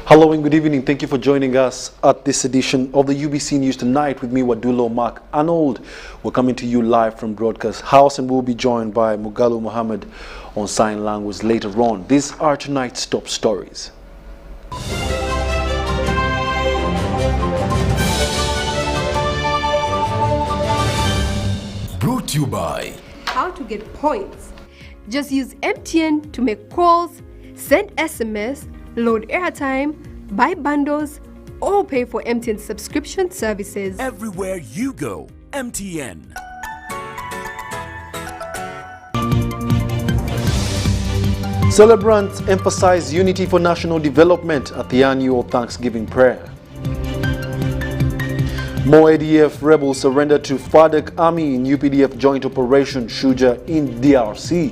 Hello and good evening. Thank you for joining us at this edition of the UBC News Tonight with me, Wadulo, Arnold. We're coming to you live from Broadcast House and we'll be joined by Mugalu, Mohammed on sign language later on. These are tonight's top stories. Brought to you by How to get points. Just use MTN to make calls, send SMS, load airtime, buy bundles, or pay for MTN subscription services. Everywhere you go, MTN. Celebrants emphasize unity for national development at the annual Thanksgiving prayer. More ADF rebels surrender to FARDC army in UPDF joint operation Shuja in DRC.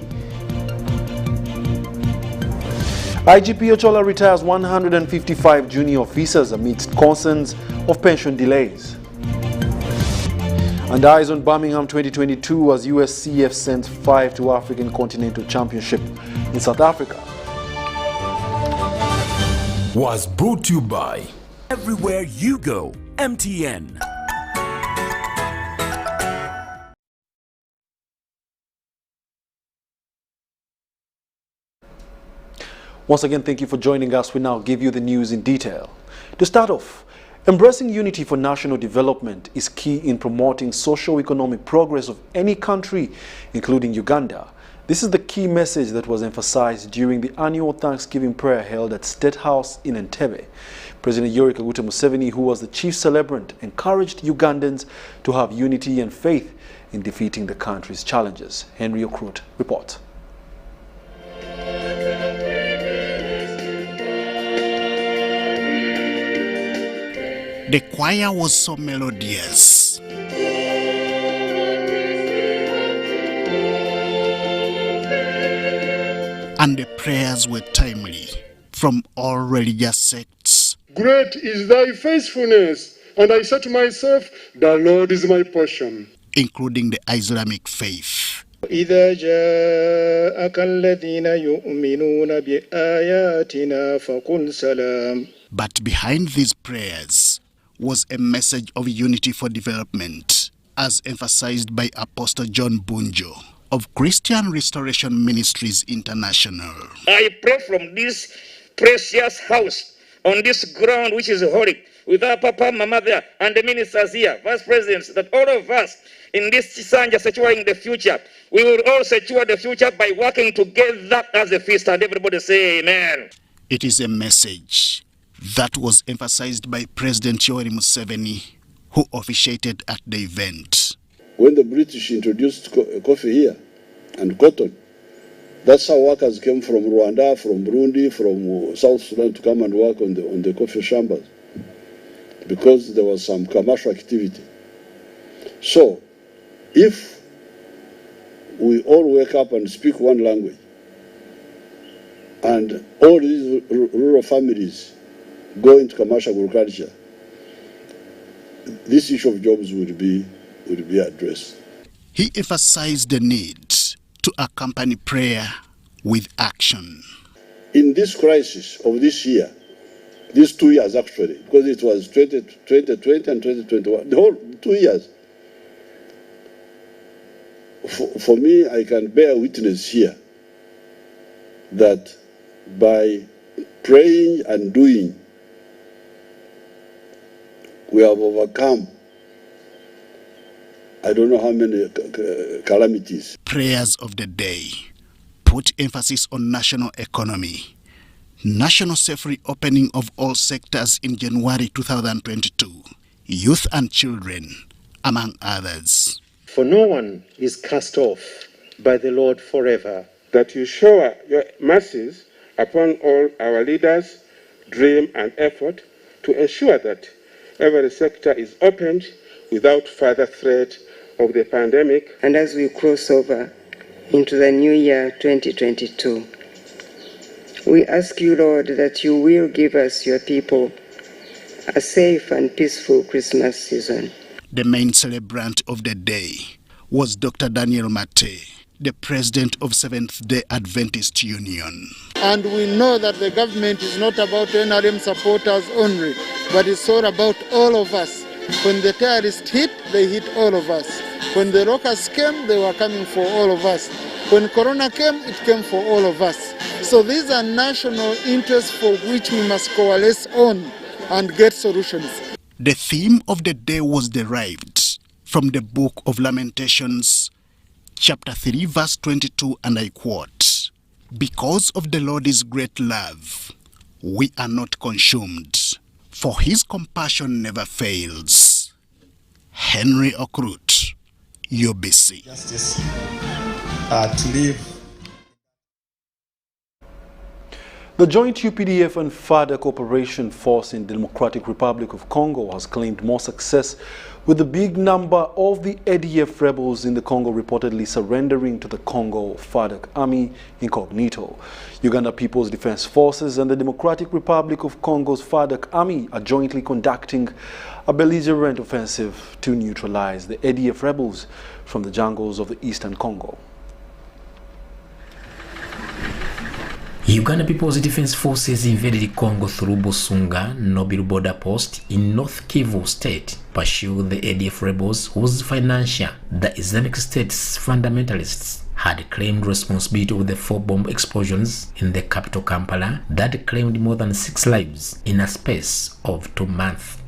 IGP Ochola retires 155 junior officers amidst concerns of pension delays. And eyes on Birmingham 2022 as USCF sends 5 to African Continental Championship in South Africa. Was brought to you by Everywhere you go, MTN. Once again, thank you for joining us. We now give you the news in detail. To start off, embracing unity for national development is key in promoting socio-economic progress of any country, including Uganda. This is the key message that was emphasized during the annual Thanksgiving prayer held at State House in Entebbe. President Yoweri Kaguta Museveni, who was the chief celebrant, encouraged Ugandans to have unity and faith in defeating the country's challenges. Henry Okrut reports. The choir was so melodious. And the prayers were timely from all religious sects. Great is thy faithfulness, and I said to myself, the Lord is my portion. Including the Islamic faith. إذا جاءك الذين يؤمنون بآياتنا فقل سلام. But behind these prayers was a message of unity for development, as emphasized by Apostle John Bunjo of Christian Restoration Ministries International. I pray from this precious house, on this ground which is holy, with our Papa, Mama there, and the ministers here, vice presidents, that all of us in this Chisanja securing the future, we will all secure the future by working together as a feast, and everybody say amen. It is a message that was emphasized by President Yoweri Museveni, who officiated at the event. When the British introduced coffee here and cotton, that's how workers came from Rwanda, from Burundi, from South Sudan to come and work on the coffee chambers, because there was some commercial activity. So, if we all wake up and speak one language, and all these rural families go into commercial agriculture, this issue of jobs would be addressed. He emphasized the need to accompany prayer with action. In this crisis of this year, these 2 years actually, because it was 2020 and 2021, the whole 2 years, for me, I can bear witness here that by praying and doing, we have overcome I don't know how many calamities. Prayers of the day put emphasis on national economy, national safe reopening of all sectors in January 2022, youth and children, among others. For no one is cast off by the Lord forever. That you shower your mercies upon all our leaders, dream and effort to ensure that every sector is opened without further threat of the pandemic. And as we cross over into the new year 2022, we ask you, Lord, that you will give us, your people, a safe and peaceful Christmas season. The main celebrant of the day was Dr. Daniel Mate, the president of Seventh-day Adventist Union. And we know that the government is not about NRM supporters only, but it's all about all of us. When the terrorists hit, they hit all of us. When the rockers came, they were coming for all of us. When Corona came, it came for all of us. So these are national interests for which we must coalesce on and get solutions. The theme of the day was derived from the Book of Lamentations, chapter 3, verse 22, and I quote, "Because of the Lord's great love, we are not consumed, for his compassion never fails." Henry Okrut, UBC. Justice to live. The joint UPDF and FADC operation force in the Democratic Republic of Congo has claimed more success, with the big number of the ADF rebels in the Congo reportedly surrendering to the Congo FADC army incognito. Uganda People's Defense Forces and the Democratic Republic of Congo's FADC army are jointly conducting a belligerent offensive to neutralize the ADF rebels from the jungles of the eastern Congo. Uganda People's Defense Forces invaded Congo through Bosunga, Nobil border post in North Kivu State, pursued the ADF rebels whose financier, the Islamic State's fundamentalists, had claimed responsibility of the 4 bomb explosions in the capital Kampala that claimed more than 6 lives in a space of 2 months.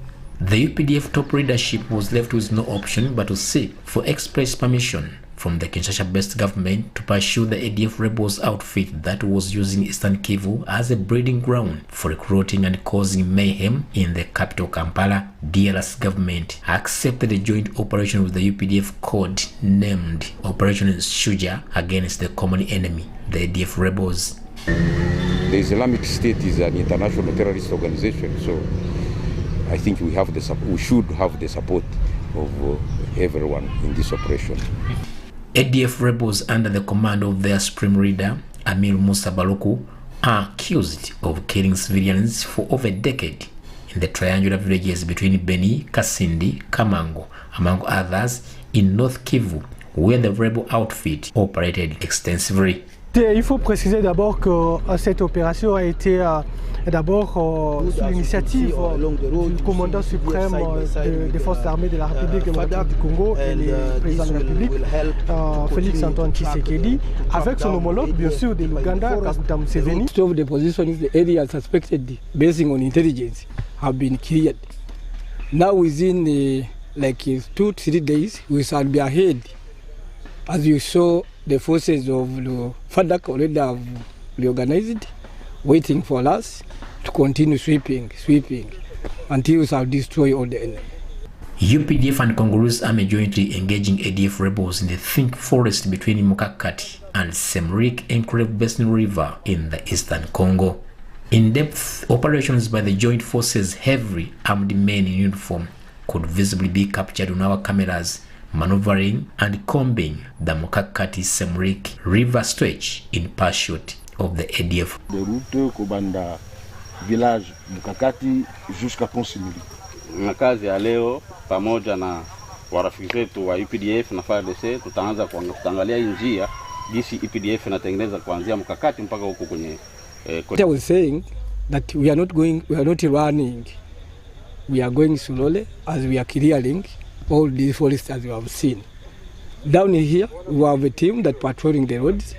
The UPDF top leadership was left with no option but to seek for express permission from the Kinshasa-based government to pursue the ADF rebels outfit that was using Eastern Kivu as a breeding ground for recruiting and causing mayhem in the capital Kampala. DRC government accepted a joint operation with the UPDF code named Operation Shuja against the common enemy, the ADF rebels. The Islamic State is an international terrorist organization, so I think we should have the support of everyone in this operation. ADF rebels under the command of their supreme leader, Amir Musa Baloku, are accused of killing civilians for over a decade in the triangular villages between Beni, Kasindi, Kamango, among others, in North Kivu, where the rebel outfit operated extensively. Il faut préciser d'abord que cette opération a été d'abord sous l'initiative du commandant suprême des forces armées de la République démocratique du Congo et le président de la République, Félix Antoine Tshisekedi, avec son homologue bien sûr de l'Ouganda, Kaguta Museveni. Most of the positions the area suspected based on intelligence have been cleared. Now within like 2-3 days we shall be ahead. As you saw, the forces of the FADC already have reorganized, waiting for us to continue sweeping until we shall destroy all the enemy. UPDF and Congolese army jointly engaging ADF rebels in the thick forest between Mukakati and Semrik Enclave Basin River in the eastern Congo. In-depth operations by the joint forces, heavy armed men in uniform could visibly be captured on our cameras, maneuvering and combing the Mukakati Semrik river stretch in pursuit of the ADF. The route Kobanda village Mukakati jusqu'à Ponsimili. Na kazi ya leo pamoja na warafiki wetu wa UPDF na FARDC tutaanza kuangalia njia jinsi UPDF inatengeneza kuanzia Mukakati mpaka huko kwenye I was saying that we are not running. We are going slowly as we are clearing all these forests as you have seen. Down here, we have a team that patrolling the roads.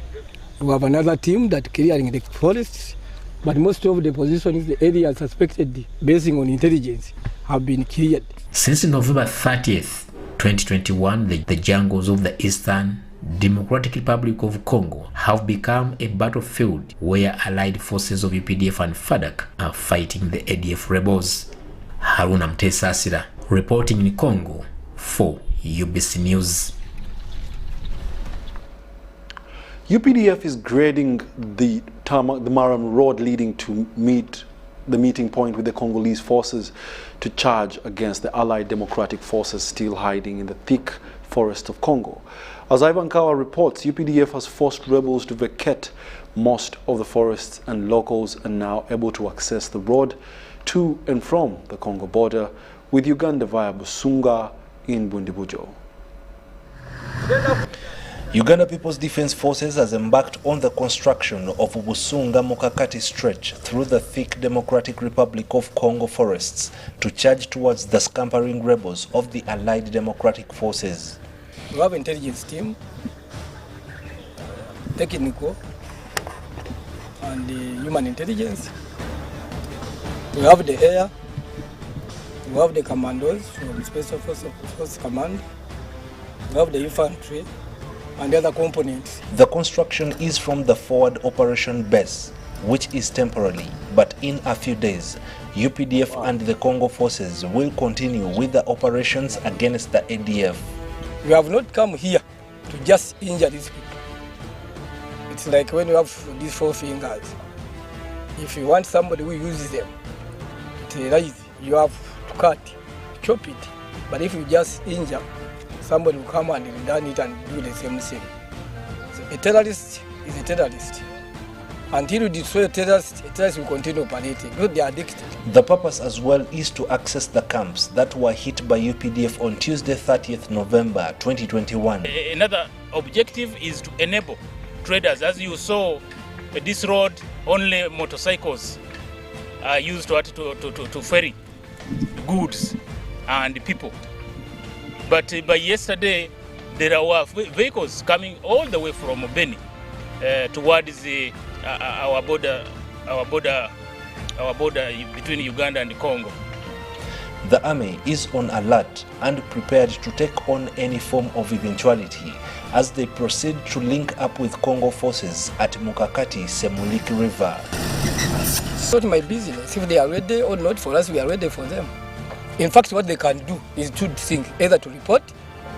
We have another team that clearing the forests. But most of the positions, the areas suspected based on intelligence, have been cleared. Since November 30th, 2021, the jungles of the Eastern Democratic Republic of Congo have become a battlefield where allied forces of UPDF and FADC are fighting the ADF rebels. Haruna Mtesasira reporting in Congo for UBC News. UPDF is grading the Maram Road leading to the meeting point with the Congolese forces to charge against the allied democratic forces still hiding in the thick forest of Congo. As Ivan Kawa reports, UPDF has forced rebels to vacate most of the forests, and locals are now able to access the road to and from the Congo border with Uganda via Busunga in Bundibujo. Uganda People's Defense Forces has embarked on the construction of Busunga-Mukakati stretch through the thick Democratic Republic of Congo forests to charge towards the scampering rebels of the Allied Democratic Forces. We have intelligence team, technical, and human intelligence. We have the air, we have the commandos from Special Forces Command, we have the infantry, and the other components. The construction is from the Forward Operation Base, which is temporary, but in a few days, UPDF and the Congo forces will continue with the operations against the ADF. We have not come here to just injure these people. It's like when you have these 4 fingers. If you want somebody who uses them, you have to cut, chop it. But if you just injure, somebody will come and return it and do the same thing. So a terrorist is a terrorist. Until you destroy a terrorist will continue operating because they are addicted. The purpose as well is to access the camps that were hit by UPDF on Tuesday 30th November 2021. Another objective is to enable traders. As you saw, this road, only motorcycles are used to ferry goods and people. But by yesterday, there were vehicles coming all the way from Beni towards our border between Uganda and Congo. The army is on alert and prepared to take on any form of eventuality as they proceed to link up with Congo forces at Mukakati Semuliki River. It's not my business if they are ready or not. For us, we are ready for them. In fact, what they can do is two things, either to report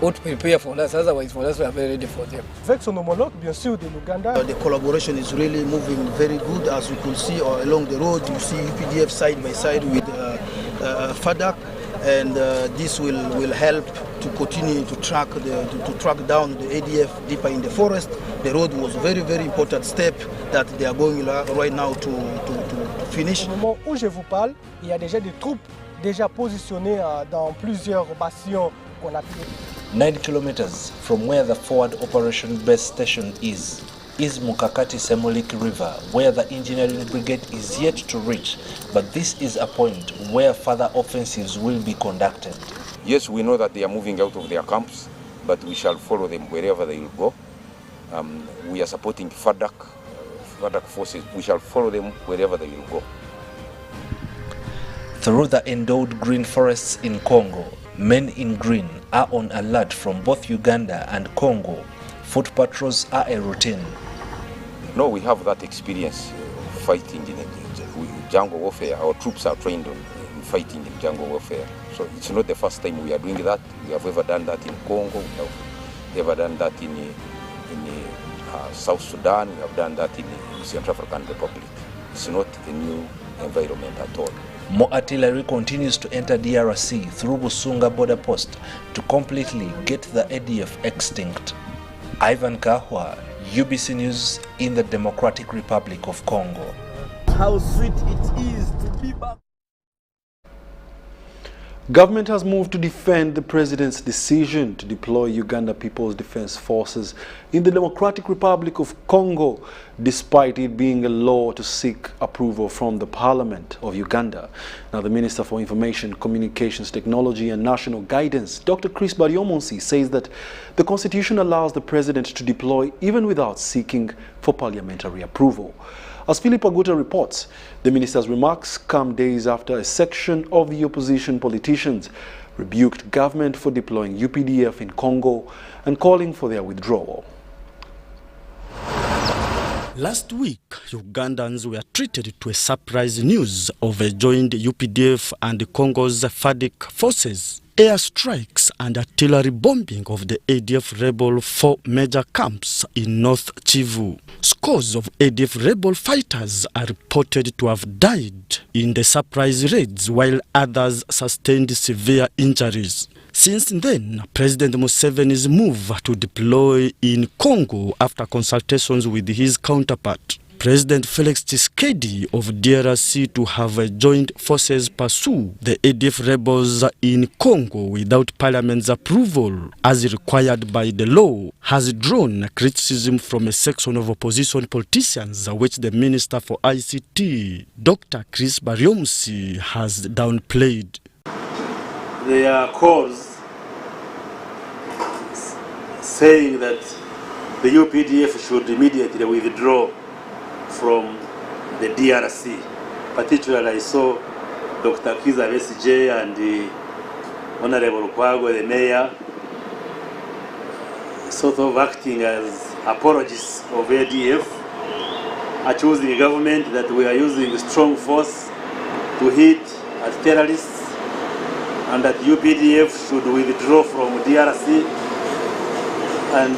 or to prepare for us. Otherwise, for us, we are very ready for them. Avec son homologue, bien sûr, de Uganda. The collaboration is really moving very good. As you could see along the road, you see UPDF side by side with FADAC, and this will help to continue to track down the ADF deeper in the forest. The road was a very, very important step that they are going right now to finish. Au moment où je vous parle, il y a déjà des troupes déjà positionnées dans plusieurs bastions qu'on a créés. 9 kilometers from where the Forward Operation Base Station is Mukakati Semuliki River, where the engineering brigade is yet to reach, but this is a point where further offensives will be conducted. Yes, we know that they are moving out of their camps, but we shall follow them wherever they will go. We are supporting FADAC forces. We shall follow them wherever they will go. Through the endowed green forests in Congo, men in green are on alert from both Uganda and Congo. Foot patrols are a routine. No, we have that experience fighting in jungle warfare. Our troops are trained in fighting in jungle warfare. So it's not the first time we are doing that. We have ever done that in Congo. We have ever done that in South Sudan. We have done that in Central African Republic. It's not a new environment at all. More artillery continues to enter DRC through Busunga border post to completely get the ADF extinct. Ivan Kahwa, UBC News in the Democratic Republic of Congo. How sweet it is to be back. Government has moved to defend the president's decision to deploy Uganda People's Defense Forces in the Democratic Republic of Congo, despite it being a law to seek approval from the Parliament of Uganda. Now, the Minister for Information, Communications Technology and National Guidance, Dr. Chris Baryomonsi, says that the Constitution allows the president to deploy even without seeking for parliamentary approval. As Philip Aguta reports, the minister's remarks come days after a section of the opposition politicians rebuked government for deploying UPDF in Congo and calling for their withdrawal. Last week, Ugandans were treated to a surprise news of a joined UPDF and Congo's FADC forces. Airstrikes and artillery bombing of the ADF rebel 4 major camps in North Kivu. Scores of ADF rebel fighters are reported to have died in the surprise raids, while others sustained severe injuries. Since then, President Museveni's move to deploy in Congo after consultations with his counterpart. President Felix Tshisekedi of DRC to have joined forces pursue the ADF rebels in Congo without parliament's approval, as required by the law, has drawn criticism from a section of opposition politicians, which the Minister for ICT, Dr. Chris Bariomsi, has downplayed. There are calls saying that the UPDF should immediately withdraw from the DRC. Particularly, I saw Dr. Kiza Besije and the Honorable Kwago, the mayor, sort of acting as apologists of ADF, accusing the government that we are using strong force to hit at terrorists and that UPDF should withdraw from DRC. And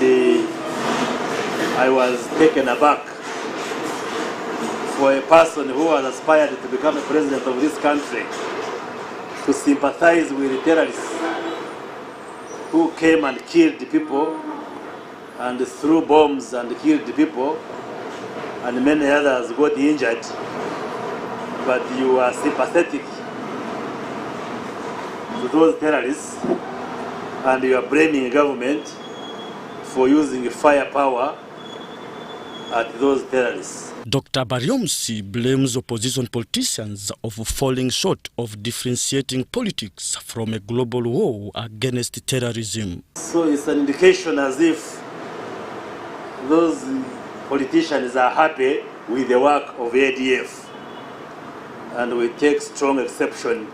I was taken aback. For a person who has aspired to become a president of this country to sympathize with the terrorists who came and killed people and threw bombs and killed people, and many others got injured, but you are sympathetic to those terrorists and you are blaming the government for using firepower at those terrorists. Dr. Bariomsi blames opposition politicians of falling short of differentiating politics from a global war against terrorism. So it's an indication as if those politicians are happy with the work of ADF. And we take strong exception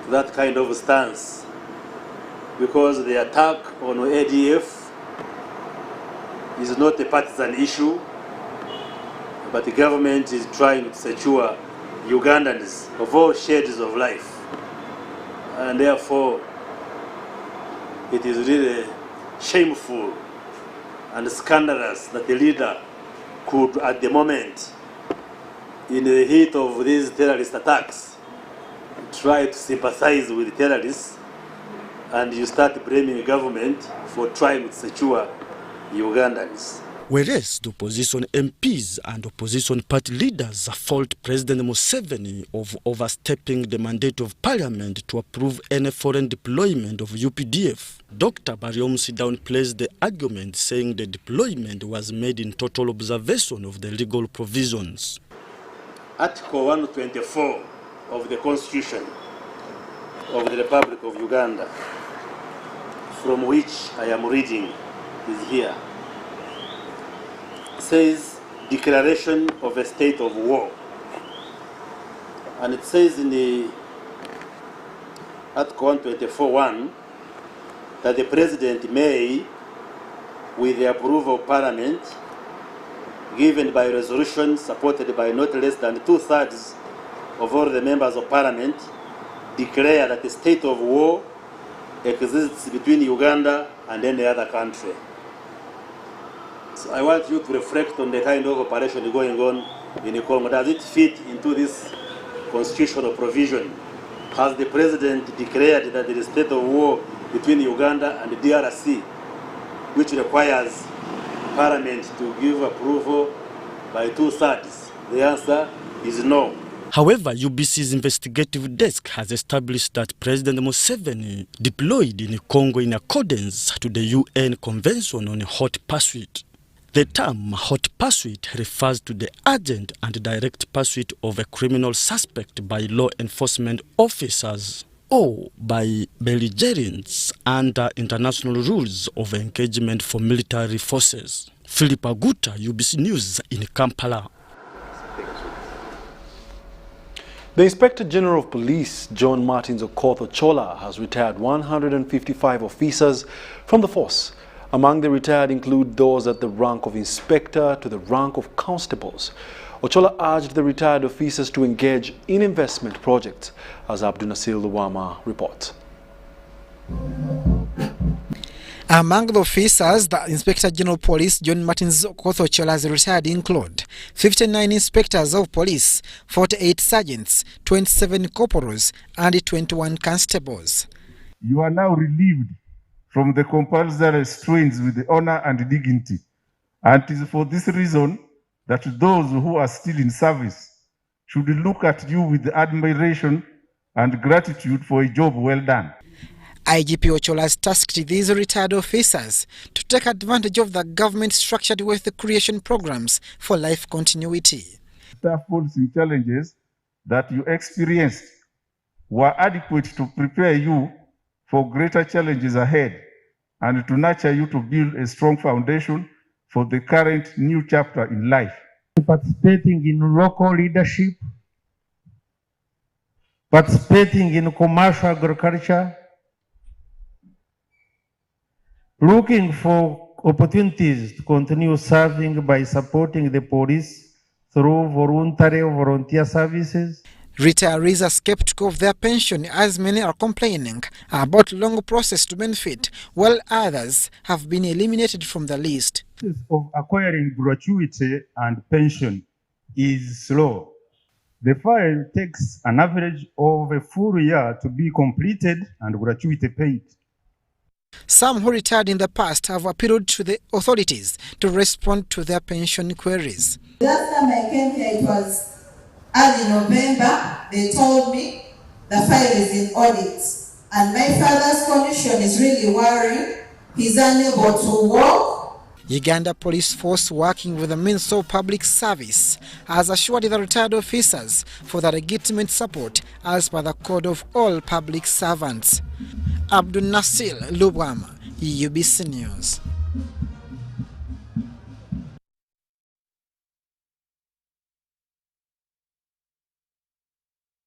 to that kind of stance, because the attack on ADF is not a partisan issue, but the government is trying to secure Ugandans of all shades of life. And therefore, it is really shameful and scandalous that the leader could, at the moment, in the heat of these terrorist attacks, try to sympathize with terrorists, and you start blaming the government for trying to secure Ugandans. Whereas the opposition MPs and opposition party leaders fault President Museveni of overstepping the mandate of parliament to approve any foreign deployment of UPDF, Dr. Bariomsi downplays the argument, saying the deployment was made in total observation of the legal provisions. Article 124 of the Constitution of the Republic of Uganda, from which I am reading, is here. Says declaration of a state of war, and it says in the Article 124(1) that the President may, with the approval of Parliament, given by resolution supported by not less than 2/3 of all the members of Parliament, declare that a state of war exists between Uganda and any other country. So I want you to reflect on the kind of operation going on in Congo. Does it fit into this constitutional provision? Has the President declared that there is a state of war between Uganda and the DRC, which requires Parliament to give approval by 2/3? The answer is no. However, UBC's investigative desk has established that President Museveni deployed in Congo in accordance to the UN Convention on Hot Pursuit. The term hot pursuit refers to the urgent and direct pursuit of a criminal suspect by law enforcement officers or by belligerents under international rules of engagement for military forces. Philip Aguta, UBC News in Kampala. The Inspector General of Police, John Martins Okoth-Ochola, has retired 155 officers from the force. Among the retired include those at the rank of inspector to the rank of constables. Ochola urged the retired officers to engage in investment projects, as Abdul Nasir Luwama reports. Among the officers, the Inspector General of Police, John Martins Okoth-Ochola, has retired include 59 inspectors of police, 48 sergeants, 27 corporals, and 21 constables. You are now relieved from the compulsory restraints with the honor and dignity. And it is for this reason that those who are still in service should look at you with admiration and gratitude for a job well done. IGP Ochola has tasked these retired officers to take advantage of the government-structured wealth creation programs for life continuity. Tough challenges that you experienced were adequate to prepare you for greater challenges ahead and to nurture you to build a strong foundation for the current new chapter in life. Participating in local leadership, participating in commercial agriculture, looking for opportunities to continue serving by supporting the police through volunteer services. Retirees are skeptical of their pension as many are complaining about long process to benefit, while others have been eliminated from the list. Of acquiring gratuity and pension is slow. The file takes an average of a full year to be completed and gratuity paid. Some who retired in the past have appealed to the authorities to respond to their pension queries. The last time I came here, it was early November. They told me the file is in audit, and my father's condition is really worrying. He's unable to walk. Uganda Police Force, working with the Ministry of Public Service, has assured the retired officers for the legitimate support as per the Code of all public servants. Abdul Nasir Lubwama, UBC News.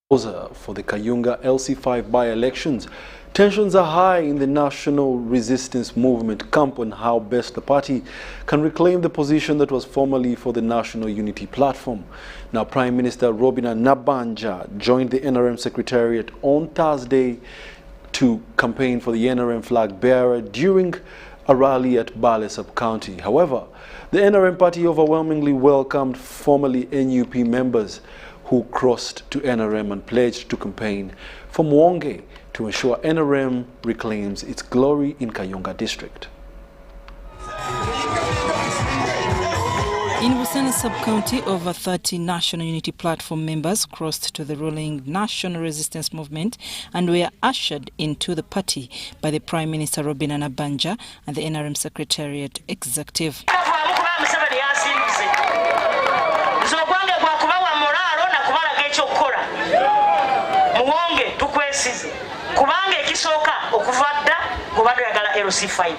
For the Kayunga LC5 by-elections, tensions are high in the national resistance movement camp on how best the party can reclaim the position that was formerly for the National Unity Platform. Now, Prime Minister Robina Nabanja joined the NRM Secretariat on Thursday to campaign for the NRM flag bearer during a rally at Bale Sub-County. However, the NRM party overwhelmingly welcomed formerly NUP members who crossed to NRM and pledged to campaign for Mwonge to ensure NRM reclaims its glory in Kayunga district. In Busana Sub-County, over 30 National Unity Platform members crossed to the ruling National Resistance Movement and were ushered into the party by the Prime Minister Robina Nabanja and the NRM Secretariat Executive. LC5.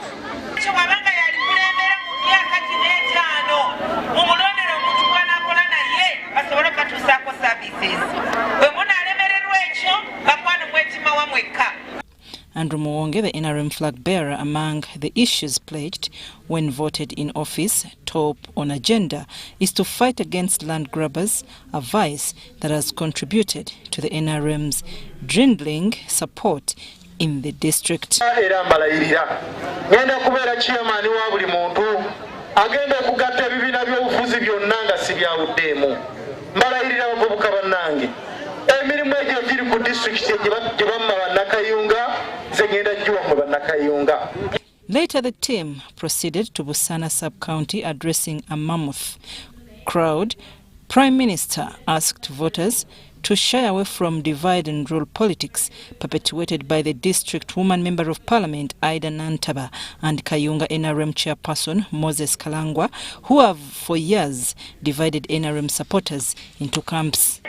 Andrew Mwonge, the NRM flag bearer, among the issues pledged when voted in office, top on agenda is to fight against land grabbers, a vice that has contributed to the NRM's dwindling support in the district. Later, the team proceeded to Busana Sub-County, addressing a mammoth crowd. Prime Minister asked voters to shy away from divide and rule politics perpetuated by the district woman member of parliament Ida Nantaba and Kayunga NRM chairperson Moses Kalangwa, who have for years divided NRM supporters into camps.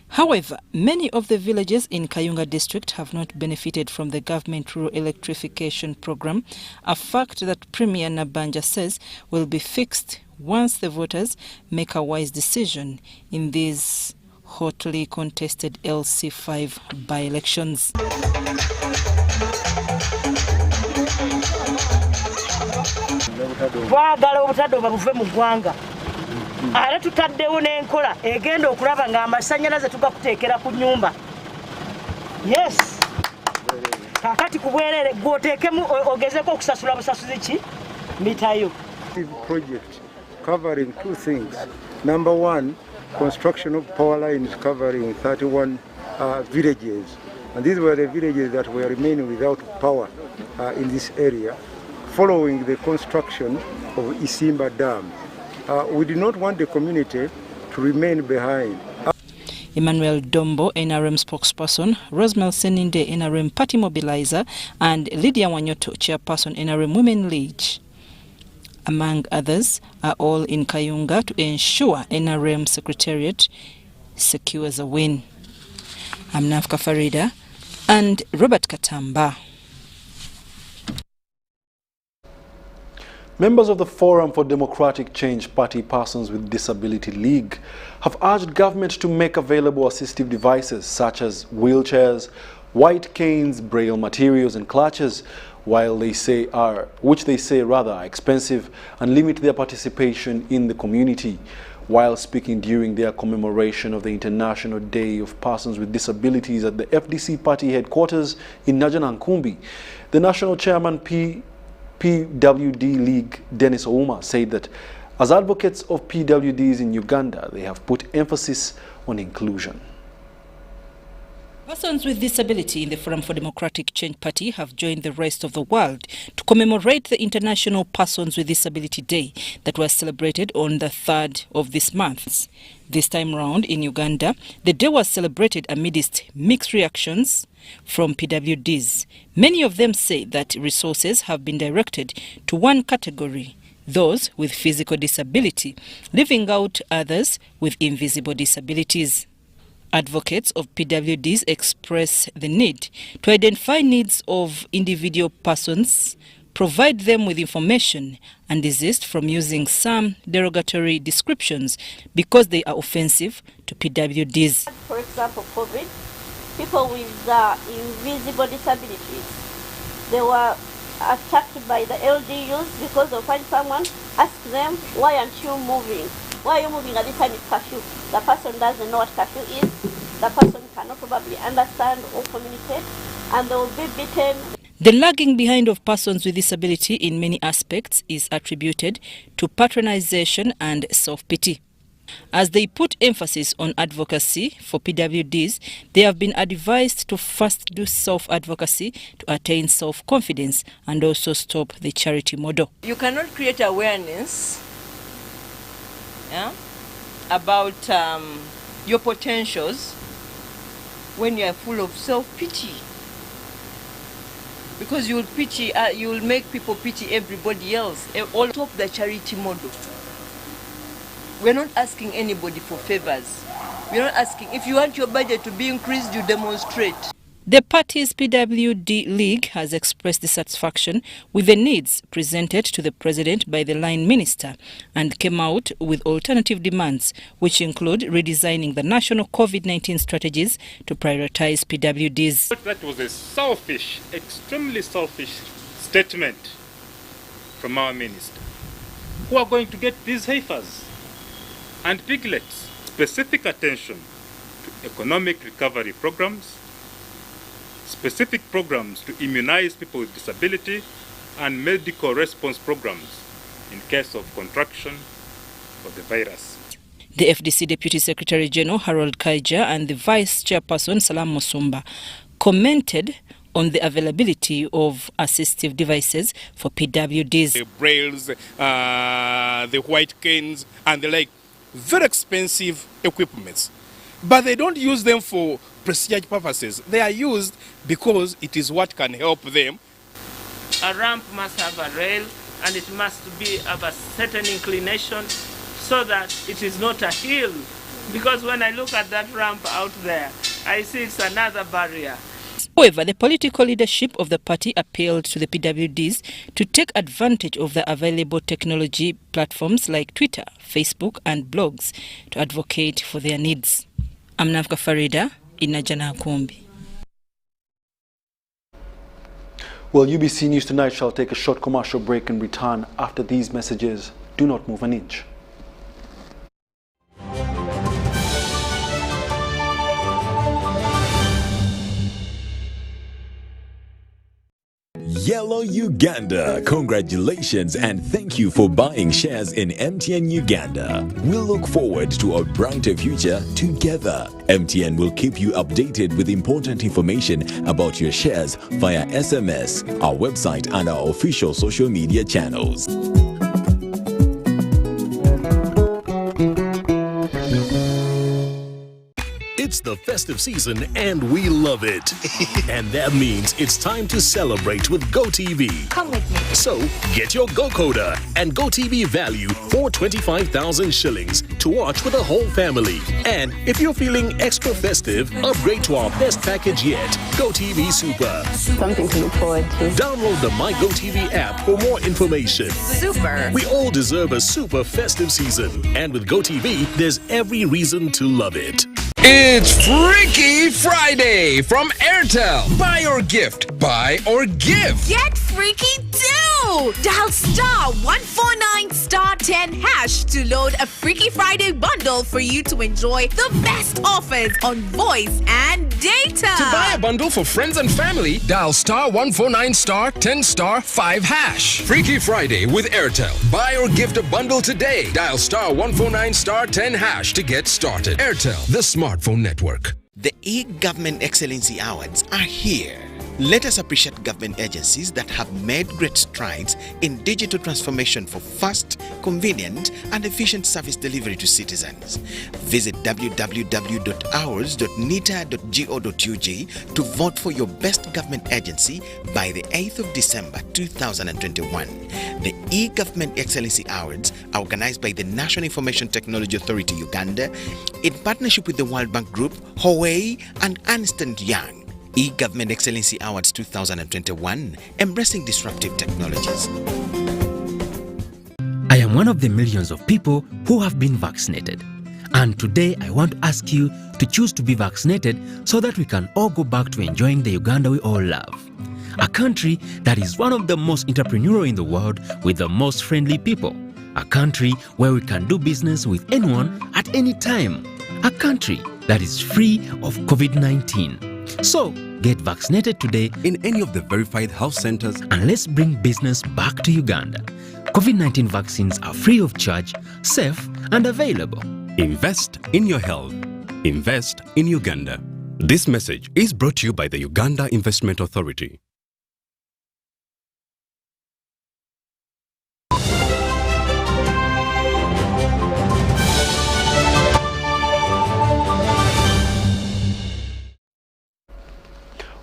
However, many of the villages in Kayunga district have not benefited from the government rural electrification program, a fact that Premier Nabanja says will be fixed once the voters make a wise decision in these hotly contested LC5 by-elections. Ala tutaddewo n'enkola egenda okulaba nga amasannyalaze tugakuteekera ku nyumba. Yes. Kakati ku bwerere gwoteekemu ogezeko okusasula busasuzi ki? mitayo. Project covering two things. Number one, construction of power lines covering 31 villages. And these were the villages that were remaining without power in this area, following the construction of Isimba Dam. We did not want the community to remain behind. Emmanuel Dombo, NRM spokesperson, Rosemel Seninde, NRM party mobilizer, and Lydia Wanyoto, chairperson, NRM Women League, among others, are all in Kayunga to ensure NRM Secretariat secures a win. I'm Nafka Farida and Robert Katamba. Members of the Forum for Democratic Change Party Persons with Disability League have urged government to make available assistive devices such as wheelchairs, white canes, braille materials and clutches, which they say are expensive and limit their participation in the community. While speaking during their commemoration of the International Day of Persons with Disabilities at the FDC party headquarters in Najanankumbi, the national chairman PWD League, Dennis Ouma, said that as advocates of PWDs in Uganda, they have put emphasis on inclusion. Persons with disability in the Forum for Democratic Change Party have joined the rest of the world to commemorate the International Persons with Disability Day that was celebrated on the 3rd of this month. This time round in Uganda, the day was celebrated amidst mixed reactions from PWDs. Many of them say that resources have been directed to one category, those with physical disability, leaving out others with invisible disabilities. Advocates of PWDs express the need to identify needs of individual persons, provide them with information, and desist from using some derogatory descriptions because they are offensive to PWDs. For example, COVID, people with invisible disabilities, they were attacked by the LDUs because of when someone asked them, why aren't you moving? Why are you moving at this time? It's curfew. The person doesn't know what curfew is. The person cannot probably understand or communicate, and they will be beaten. The lagging behind of persons with disability in many aspects is attributed to patronization and self-pity. As they put emphasis on advocacy for PWDs, they have been advised to first do self-advocacy to attain self-confidence and also stop the charity model. You cannot create awareness about your potentials when you are full of self-pity, because you will make people pity everybody else. All top the charity model. We're not asking anybody for favors. We're not asking, if you want your budget to be increased, you demonstrate. The party's PWD League has expressed dissatisfaction with the needs presented to the president by the line minister and came out with alternative demands, which include redesigning the national COVID-19 strategies to prioritize PWDs. That was a selfish, extremely selfish statement from our minister. Who are going to get these heifers and piglets? Specific attention to economic recovery programs, specific programs to immunize people with disability, and medical response programs in case of contraction of the virus. The FDC Deputy Secretary General Harold Kaija and the Vice Chairperson Salam Musumba commented on the availability of assistive devices for PWDs. The brails, the white canes, and the like, very expensive equipments. But they don't use them for prestige purposes. They are used because it is what can help them. A ramp must have a rail, and it must be of a certain inclination so that it is not a hill. Because when I look at that ramp out there, I see it's another barrier. However, the political leadership of the party appealed to the PWDs to take advantage of the available technology platforms like Twitter, Facebook and blogs to advocate for their needs. I'm Nafka Farida in Najanankumbi. Well, UBC News Tonight shall take a short commercial break and return after these messages. Do not move an inch. Yellow Uganda, congratulations and thank you for buying shares in MTN Uganda. We look forward to a brighter future together. MTN will keep you updated with important information about your shares via SMS, our website and our official social media channels. It's the festive season and we love it. And that means it's time to celebrate with GoTV. Come with me. So get your GoCoder and GoTV value for 25,000 shillings to watch with the whole family. And if you're feeling extra festive, upgrade to our best package yet, GoTV Super. Something to look forward to. Download the My GoTV app for more information. Super. We all deserve a super festive season. And with GoTV, there's every reason to love it. It's Freaky Friday from Airtel. Buy or gift. Buy or give. Get freaky too! Dial *149*10# to load a Freaky Friday bundle for you to enjoy the best offers on voice and data. To buy a bundle for friends and family, dial *149*10*5#. Freaky Friday with Airtel. Buy or gift a bundle today. Dial *149*10# to get started. Airtel, the smartphone network. The E-Government Excellency Awards are here. Let us appreciate government agencies that have made great strides in digital transformation for fast, convenient, and efficient service delivery to citizens. Visit www.awards.nita.go.ug to vote for your best government agency by the 8th of December 2021. The E-Government Excellency Awards are organized by the National Information Technology Authority Uganda in partnership with the World Bank Group, Huawei, and Ernst & Young. E-Government Excellency Awards 2021, embracing disruptive technologies. I am one of the millions of people who have been vaccinated. And today I want to ask you to choose to be vaccinated so that we can all go back to enjoying the Uganda we all love. A country that is one of the most entrepreneurial in the world with the most friendly people. A country where we can do business with anyone at any time. A country that is free of COVID-19. So, get vaccinated today in any of the verified health centers and let's bring business back to Uganda. COVID-19 vaccines are free of charge, safe and available. Invest in your health. Invest in Uganda. This message is brought to you by the Uganda Investment Authority.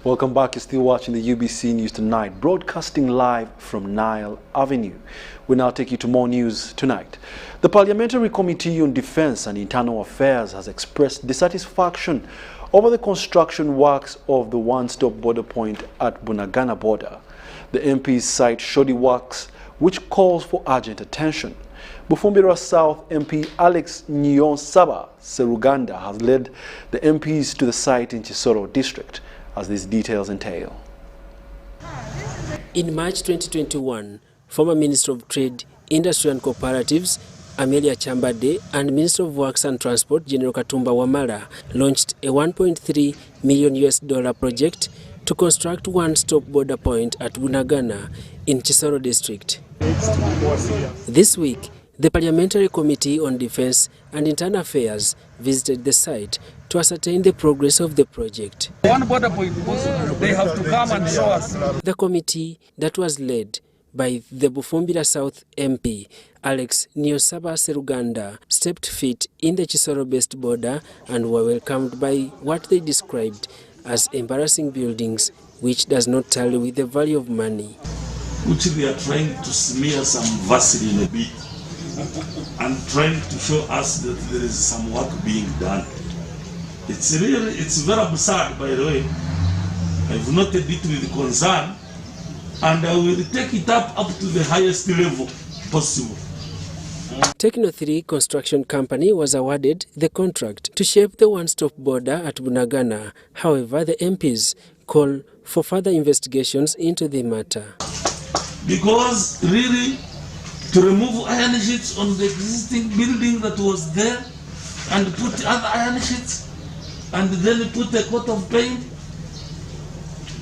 Welcome back. You're still watching the UBC News Tonight, broadcasting live from Nile Avenue. We now take you to more news tonight. The Parliamentary Committee on Defence and Internal Affairs has expressed dissatisfaction over the construction works of the one-stop border point at Bunagana border. The MPs cite shoddy works, which calls for urgent attention. Bufumbira South MP Alex Nyonsaba Seruganda has led the MPs to the site in Kisoro district, as these details entail. In March 2021, former Minister of Trade, Industry and Cooperatives, Amelia Chambade, and Minister of Works and Transport, General Katumba Wamala, launched a $1.3 million project to construct one-stop border point at Bunagana in Kisoro district. This week, the Parliamentary Committee on Defence and Internal Affairs visited the site to ascertain the progress of the project. One border point, they have to come and show us. The committee that was led by the Bufumbira South MP, Alex Nyonsaba Seruganda, stepped feet in the Kisoro-based border and were welcomed by what they described as embarrassing buildings, which does not tally with the value of money. Which they are trying to smear some Vaseline a bit and trying to show us that there is some work being done. It's very absurd, by the way. I've noted it with concern, and I will take it up to the highest level possible. Techno 3 Construction Company was awarded the contract to shape the one-stop border at Bunagana. However, the MPs call for further investigations into the matter. Because really, to remove iron sheets on the existing building that was there and put other iron sheets and then put a coat of paint,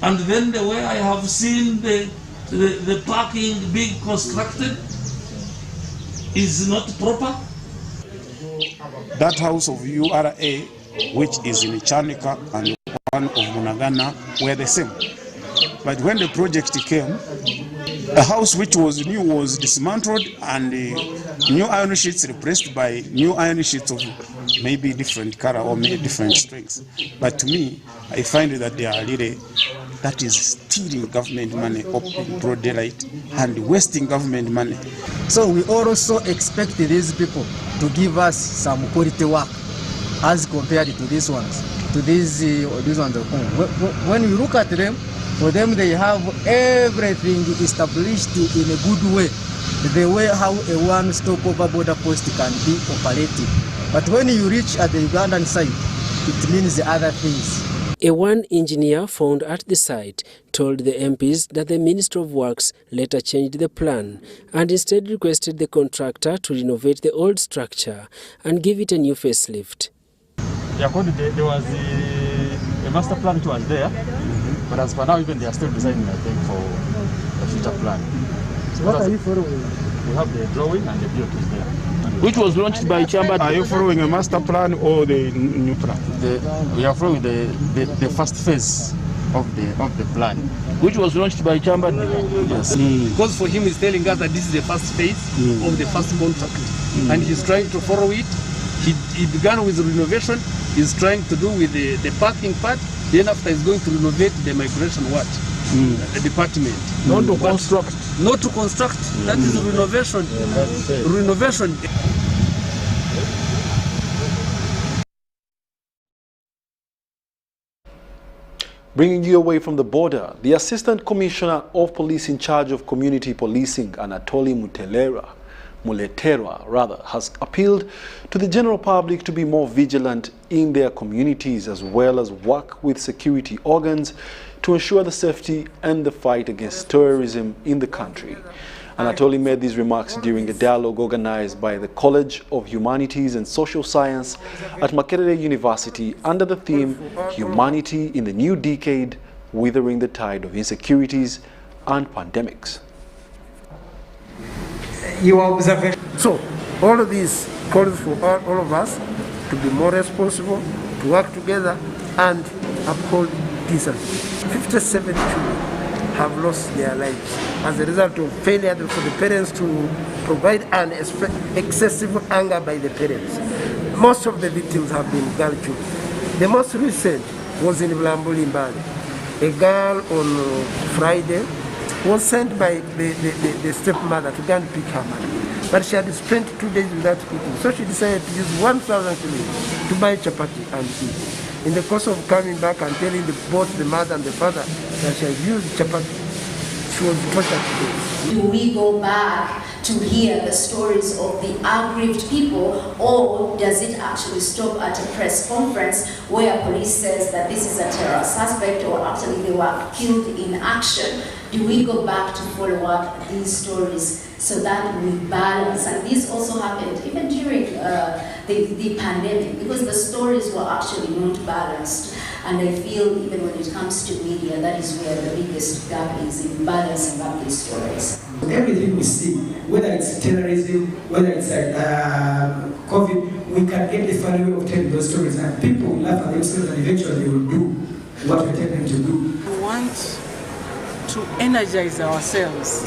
and then the way I have seen the the parking being constructed is not proper. That house of URA, which is in Chanika, and one of Munagana were the same. But when the project came, a house which was new was dismantled and new iron sheets replaced by new iron sheets of maybe different color or maybe different strengths. But to me, I find that they are really, that is stealing government money up in broad daylight and wasting government money. So we also expect these people to give us some quality work as compared to these ones, to these ones at home. When we look at them, for them they have everything established in a good way, the way how a one-stop over border post can be operated. But when you reach at the Ugandan side, it means the other things. A one engineer found at the site told the MPs that the Minister of Works later changed the plan and instead requested the contractor to renovate the old structure and give it a new facelift. Yeah, there was a master plan which was there, but as for now, even they are still designing, I think, for a future plan. So what are you following? We have the drawing and the BOT is there. Which was launched by Chamba. Are you following a master plan or the new plan? We are following the first phase of the plan, which was launched by Chamba. Yes. Because for him, he's telling us that this is the first phase of the first contract, and he's trying to follow it. He began with renovation. He's trying to do with the parking part. Then after, he's going to renovate the migration department. Not to construct. Not to construct. That is renovation. Renovation. Bringing you away from the border, the Assistant Commissioner of Police in charge of community policing, Anatoli Muletera, has appealed to the general public to be more vigilant in their communities as well as work with security organs to ensure the safety and the fight against terrorism in the country. Anatoli made these remarks during a dialogue organized by the College of Humanities and Social Science at Makerere University under the theme Humanity in the New Decade, Weathering the Tide of Insecurities and Pandemics. Your observation. So, all of this calls for all of us to be more responsible, to work together and uphold decency. 57 children have lost their lives as a result of failure for the parents to provide an excessive anger by the parents. Most of the victims have been girl children. The most recent was in Mlambulimbali. A girl on Friday was sent by the stepmother to go and pick her money. But she had spent 2 days without eating. So she decided to use 1,000 shillings to buy chapati and eat. In the course of coming back and telling both the mother and the father that she had used chapati, she was tortured to death. Do we go back to hear the stories of the aggrieved people, or does it actually stop at a press conference where police says that this is a terror suspect or actually they were killed in action? Do we go back to follow up these stories so that we balance? And this also happened even during the pandemic, because the stories were actually not balanced. And I feel even when it comes to media, that is where the biggest gap is in balancing up these stories. Everything we see, whether it's terrorism, whether it's COVID, we can get the funny way of telling those stories, and people will laugh at themselves, and eventually they will do what we tell them to do. We want to energize ourselves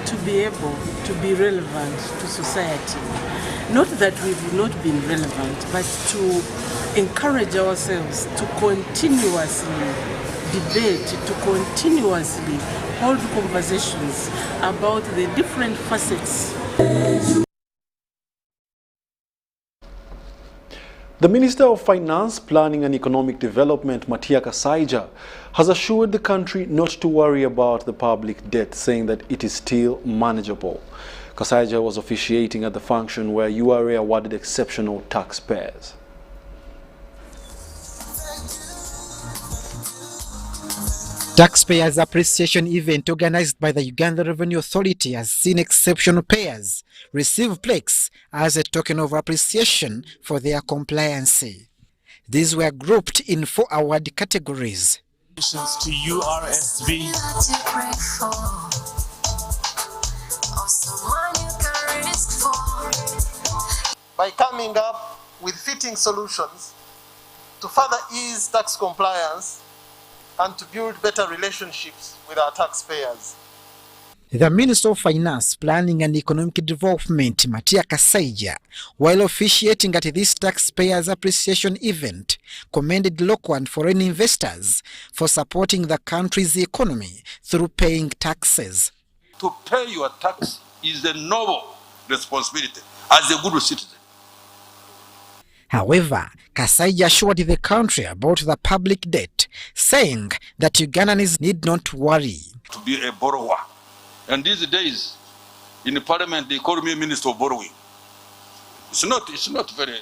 to be able to be relevant to society. Not that we've not been relevant, but to encourage ourselves to continuously debate, to continuously hold conversations about the different facets. The Minister of Finance, Planning and Economic Development, Matia Kasaija, has assured the country not to worry about the public debt, saying that it is still manageable. Kasaija was officiating at the function where URA awarded exceptional taxpayers. Taxpayers Appreciation event organized by the Uganda Revenue Authority has seen exceptional payers receive plaques as a token of appreciation for their compliance. These were grouped in 4 award categories. To URSV. by coming up with fitting solutions to further ease tax compliance and to build better relationships with our taxpayers. The Minister of Finance, Planning and Economic Development, Matia Kasaija, while officiating at this taxpayers appreciation event, commended local and foreign investors for supporting the country's economy through paying taxes. To pay your tax is a noble responsibility as a good citizen. However, Kasaija assured the country about the public debt, saying that Ugandans need not worry. To be a borrower. And these days, in the parliament, they call me Minister of Borrowing. It's not very.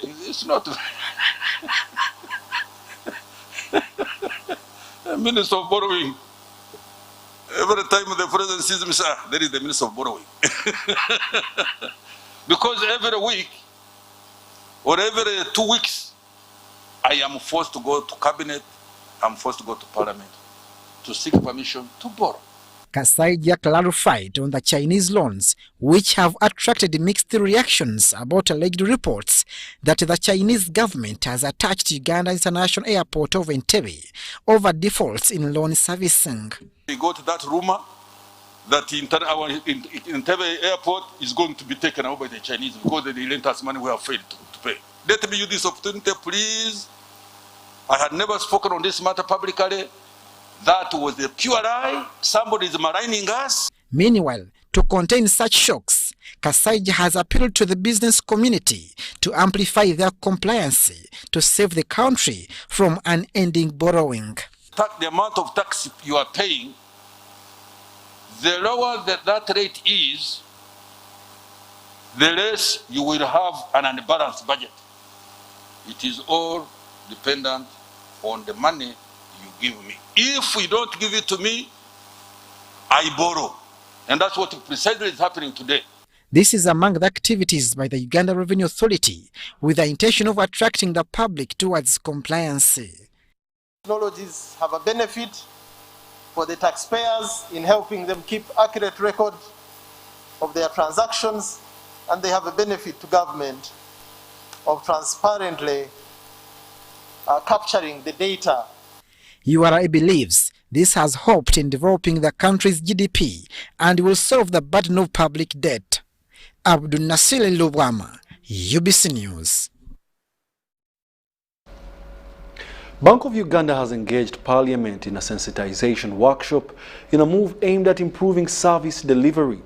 Minister of Borrowing. Every time the president sees me, say, there is the Minister of Borrowing. Because every week, or every 2 weeks, I am forced to go to cabinet, I'm forced to go to parliament to seek permission to borrow. Kasaija clarified on the Chinese loans, which have attracted mixed reactions about alleged reports that the Chinese government has attached Uganda International Airport of Entebbe over defaults in loan servicing. We got that rumor that our Entebbe Airport is going to be taken over by the Chinese because they lent us money we have failed to pay. Let me use this opportunity, please. I had never spoken on this matter publicly. That was a pure lie. Somebody is maligning us. Meanwhile, to contain such shocks, Kasaija has appealed to the business community to amplify their compliance to save the country from unending borrowing. The amount of tax you are paying, the lower that rate is, the less you will have an unbalanced budget. It is all dependent on the money you give me. If you don't give it to me, I borrow. And that's what precisely is happening today. This is among the activities by the Uganda Revenue Authority with the intention of attracting the public towards compliance. Technologies have a benefit for the taxpayers in helping them keep accurate record of their transactions, and they have a benefit to government of transparently capturing the data. URA believes this has helped in developing the country's GDP and will solve the burden of public debt. Abdul Nasir Lubwama, UBC News. Bank of Uganda has engaged Parliament in a sensitization workshop in a move aimed at improving service delivery.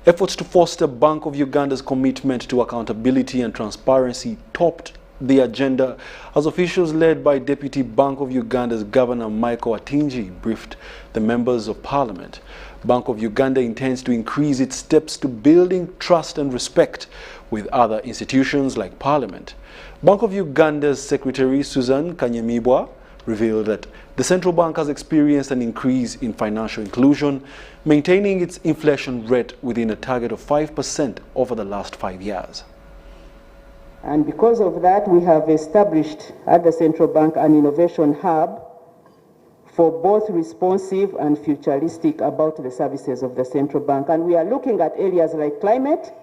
Efforts to foster Bank of Uganda's commitment to accountability and transparency topped the agenda as officials led by Deputy Bank of Uganda's Governor Michael Atingi briefed the members of Parliament. Bank of Uganda intends to increase its steps to building trust and respect with other institutions like Parliament. Bank of Uganda's Secretary Susan Kanyemibwa revealed that the central bank has experienced an increase in financial inclusion, maintaining its inflation rate within a target of 5% over the last 5 years. And because of that, we have established at the Central Bank an innovation hub for both responsive and futuristic about the services of the Central Bank. And we are looking at areas like climate.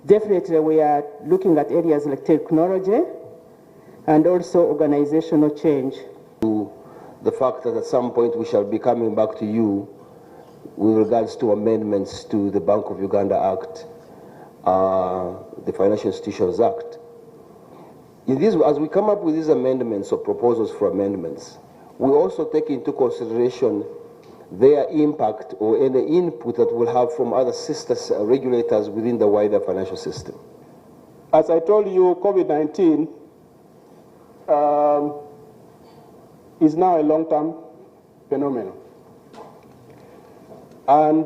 Definitely we are looking at areas like technology and also organizational change. The fact that at some point we shall be coming back to you with regards to amendments to the Bank of Uganda Act, the Financial Institutions Act. As we come up with these amendments or proposals for amendments, we also take into consideration their impact or any input that we'll have from other sister regulators within the wider financial system. As I told you, COVID-19 is now a long-term phenomenon. And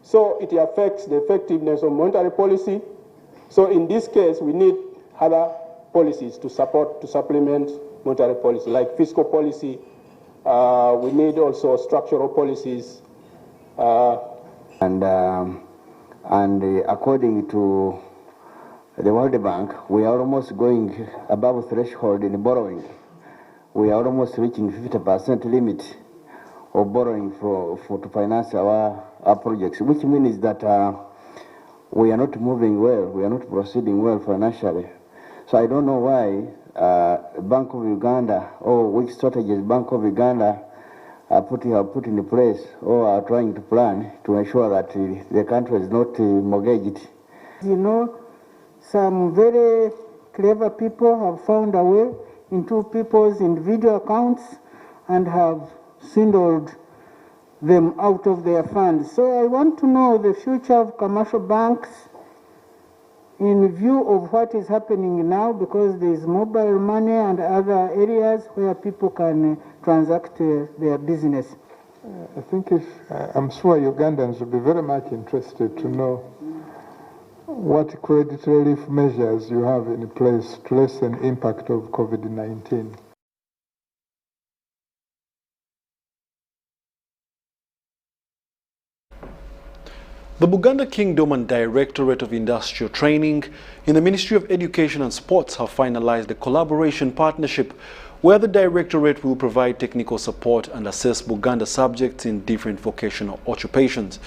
so it affects the effectiveness of monetary policy. So in this case, we need other policies to supplement monetary policy, like fiscal policy. We need also structural policies. And according to the World Bank, we are almost going above threshold in borrowing. We are almost reaching 50% limit of borrowing to finance our projects, which means that we are not moving well, we are not proceeding well financially. So I don't know why Bank of Uganda, or which strategies Bank of Uganda have put in place or are trying to plan to ensure that the country is not mortgaged. You know, some very clever people have found a way into people's individual accounts and have swindled them out of their funds. So I want to know the future of commercial banks in view of what is happening now, because there is mobile money and other areas where people can transact their business. I think I'm sure Ugandans will be very much interested to know what credit relief measures you have in place to lessen the impact of COVID-19. The Buganda Kingdom and Directorate of Industrial Training in the Ministry of Education and Sports have finalized a collaboration partnership where the Directorate will provide technical support and assess Buganda subjects in different vocational occupations.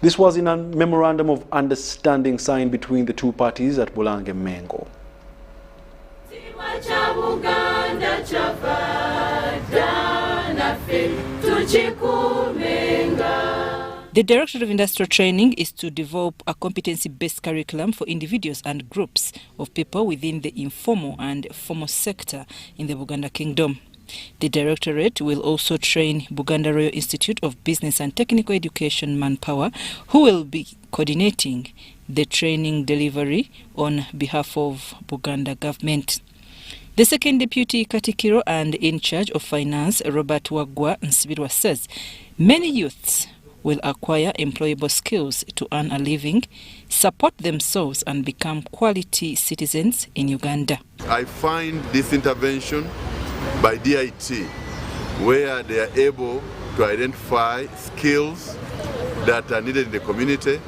This was in a memorandum of understanding signed between the two parties at Bulange Mengo. The Directorate of Industrial Training is to develop a competency-based curriculum for individuals and groups of people within the informal and formal sector in the Buganda Kingdom. The Directorate will also train Buganda Royal Institute of Business and Technical Education manpower, who will be coordinating the training delivery on behalf of Buganda government. The second Deputy Katikiro and in charge of finance, Robert Wagwa Nsibirwa, says many youths will acquire employable skills to earn a living, support themselves and become quality citizens in Uganda. I find this intervention by DIT, where they are able to identify skills that are needed in the community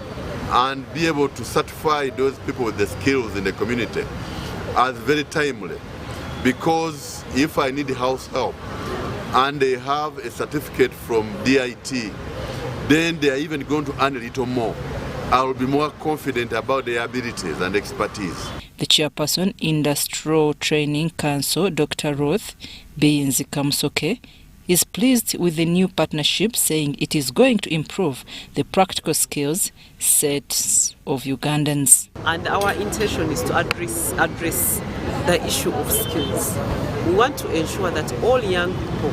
and be able to certify those people with the skills in the community, as very timely. Because if I need house help and they have a certificate from DIT, then they are even going to earn a little more. I will be more confident about their abilities and expertise. The chairperson, Industrial Training Council, Dr. Roth Beyinzi-Kamusoke, is pleased with the new partnership, saying it is going to improve the practical skills set of Ugandans. And our intention is to address the issue of skills. We want to ensure that all young people,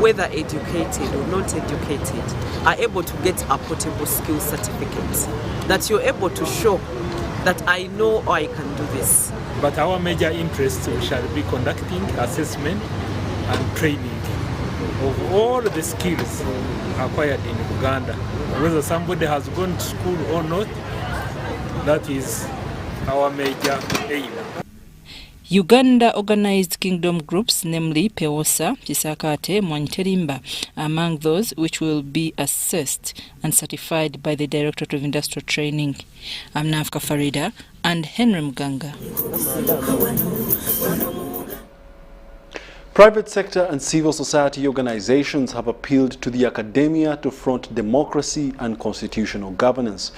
whether educated or not educated, are able to get a portable skill certificate, that you're able to show that I know or I can do this. But our major interest, we shall be conducting assessment and training of all the skills acquired in Uganda. Whether somebody has gone to school or not, that is our major aim. Uganda organized kingdom groups, namely Pewosa, Chisakate, Mwanyterimba, among those which will be assessed and certified by the Directorate of Industrial Training. I'm Nafka Farida and Henry Mganga. Private sector and civil society organizations have appealed to the academia to front democracy and constitutional governance.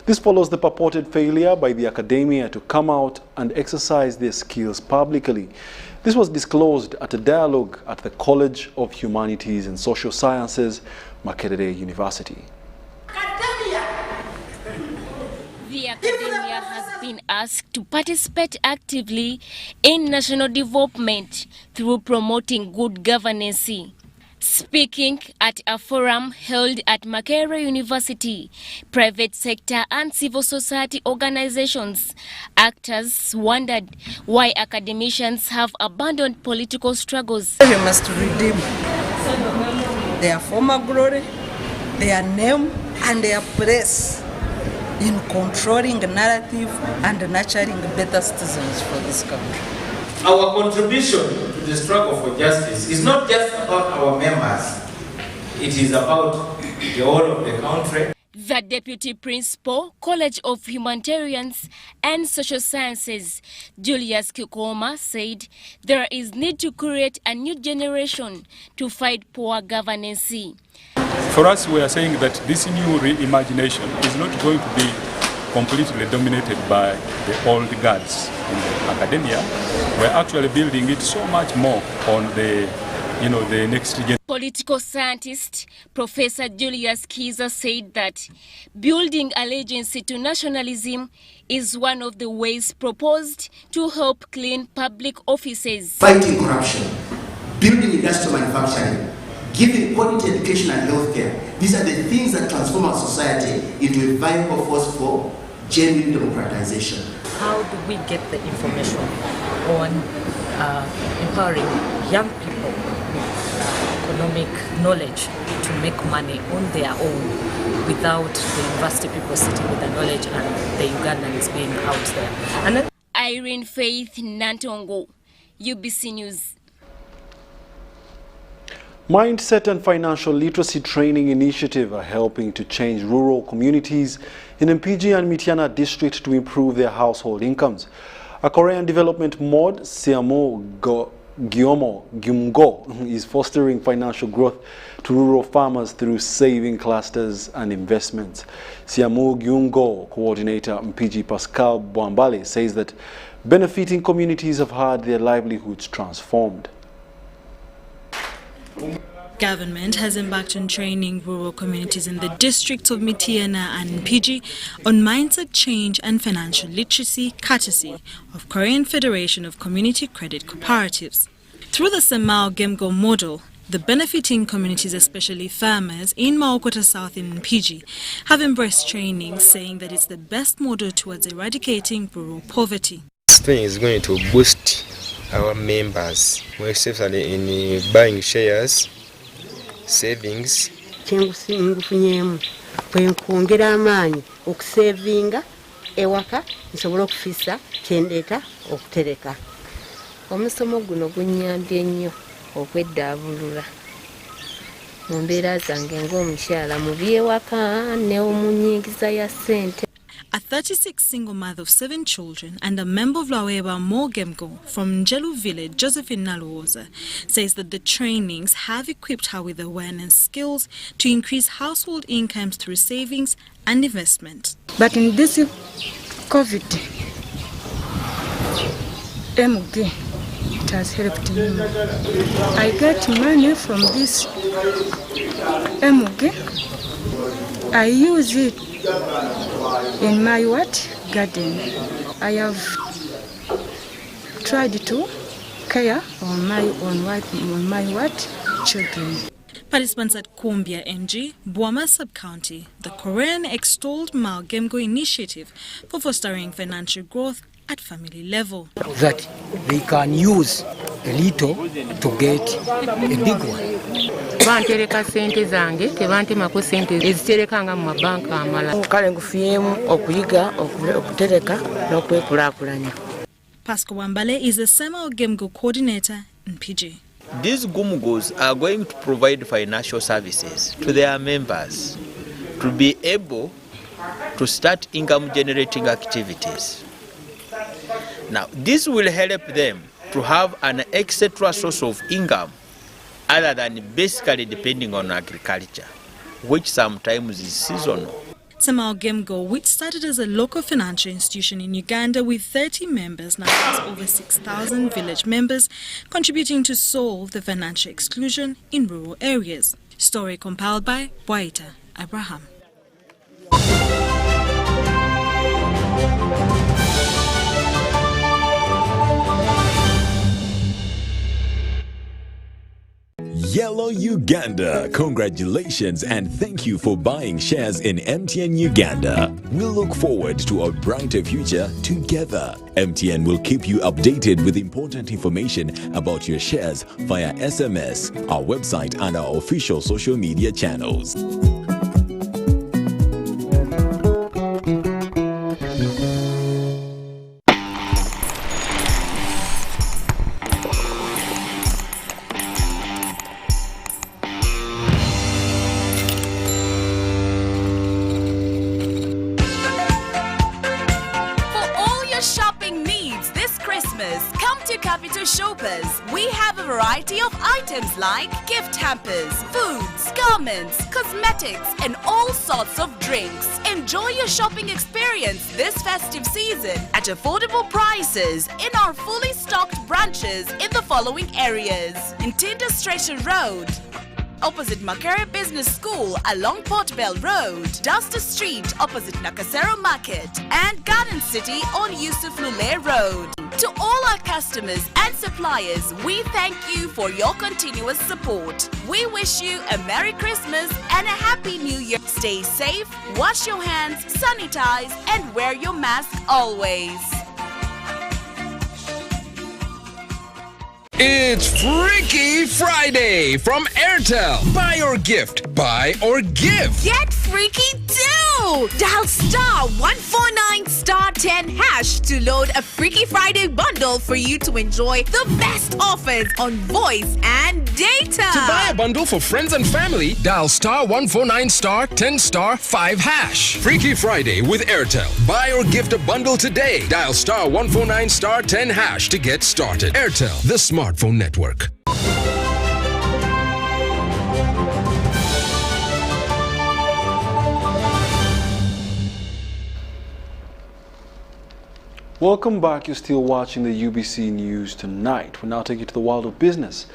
This follows the purported failure by the academia to come out and exercise their skills publicly. This was disclosed at a dialogue at the College of Humanities and Social Sciences, Makerere University. The academia has been asked to participate actively in national development through promoting good governance. Speaking at a forum held at Makerere University, private sector and civil society organizations, actors wondered why academicians have abandoned political struggles. They must redeem their former glory, their name and their place in controlling the narrative and nurturing better citizens for this country. Our contribution to the struggle for justice is not just about our members, it is about the whole of the country. The Deputy Principal, College of Humanitarians and Social Sciences, Julius Kikoma, said there is need to create a new generation to fight poor governance. For us, we are saying that this new reimagination is not going to be completely dominated by the old guards in the academia. We're actually building it so much more on the next generation. Political scientist Professor Julius Kiza said that building allegiance to nationalism is one of the ways proposed to help clean public offices. Fighting corruption, building industrial manufacturing, giving quality education and healthcare. These are the things that transform our society into a viable force for genuine democratization. How do we get the information on empowering young people with economic knowledge to make money on their own without the university people sitting with the knowledge and the Ugandans being out there? And then Irene Faith Nantongo, UBC News. Mindset and financial literacy training initiative are helping to change rural communities in Mpigi and Mityana district to improve their household incomes. A Korean development mod, Siamo Gyumgo, is fostering financial growth to rural farmers through saving clusters and investments. Siamo Gyumgo coordinator Mpigi Pascal Bwambale says that benefiting communities have had their livelihoods transformed. Government has embarked on training rural communities in the districts of Mityana and Mpigi on mindset change and financial literacy, courtesy of Korean Federation of Community Credit Cooperatives. Through the Semao Gemgo model, the benefiting communities, especially farmers in Maokota South in Mpigi, have embraced training, saying that it's the best model towards eradicating rural poverty. This thing is going to boost our members, more especially in buying shares, savings. Kyengufunyeemu kwe kwongera amaanyi okusevinga ewaka nsobola okufisa kyendeeta okutereka. Omusomo guno gunnyambye nnyo okweddaabulula mu mbeera zange ng'omukyala mu by'ewaka ne mu nnyingiza ya ssente. A 36 single mother of 7 children and a member of Laweba Mogemgo from Njelu village, Josephine Naluoza, says that the trainings have equipped her with awareness skills to increase household incomes through savings and investment. But in this COVID, MG, it has helped me. I get money from this MG. I use it in my garden. I have tried to care on my children. Participants at Kumbia MG, Bwama Sub-County, the Korean extolled Mao Gemgo initiative for fostering financial growth at family level. That they can use a little to get a big one. Bantereka sente zange tebantemako sente eziterekanga mu mabanka amala. Kale ngufuyemu okuyiga okutereka n'okwekulaakulanya. Pascal Wambale is the Semao Gemgo coordinator in PG. These Gumugos are going to provide financial services to their members to be able to start income generating activities. Now, this will help them to have an extra source of income other than basically depending on agriculture, which sometimes is seasonal. Semao Gemgo, which started as a local financial institution in Uganda with 30 members, now has over 6,000 village members, contributing to solve the financial exclusion in rural areas. Story compiled by Waita Abraham. Yellow Uganda, congratulations and thank you for buying shares in MTN Uganda. We look forward to a brighter future together. MTN will keep you updated with important information about your shares via SMS, our website and our official social media channels. To capital shoppers, we have a variety of items like gift hampers, foods, garments, cosmetics, and all sorts of drinks. Enjoy your shopping experience this festive season at affordable prices in our fully stocked branches in the following areas: in Tinder Stretcher Road, opposite Makere Business School along Port Bell Road, Duster Street opposite Nakasero Market, and Garden City on Yusuf Lule Road. To all our customers and suppliers, we thank you for your continuous support. We wish you a Merry Christmas and a Happy New Year. Stay safe, wash your hands, sanitize, and wear your mask always. It's Freaky Friday from Airtel. Buy or gift. Buy or give. Get freaky too! Dial *149*10# to load a Freaky Friday bundle for you to enjoy the best offers on voice and data. To buy a bundle for friends and family, dial *149*10*5#. Freaky Friday with Airtel. Buy or gift a bundle today. Dial *149*10# to get started. Airtel, the smartphone network. Welcome back. You're still watching the UBC News Tonight. We now take you to the world of business.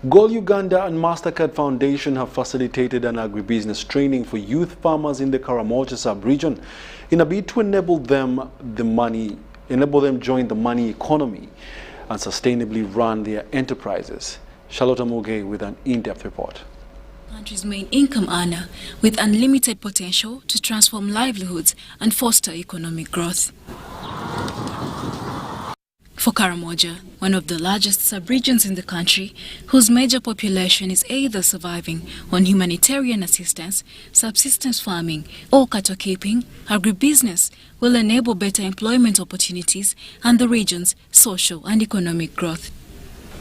Goal Uganda and MasterCard Foundation have facilitated an agribusiness training for youth farmers in the Karamoja sub-region in a bid to enable them join the money economy and sustainably run their enterprises. Charlotte Mugalu with an in-depth report. Country's main income earner with unlimited potential to transform livelihoods and foster economic growth. For Karamoja, one of the largest sub-regions in the country, whose major population is either surviving on humanitarian assistance, subsistence farming, or cattle keeping, agribusiness will enable better employment opportunities and the region's social and economic growth.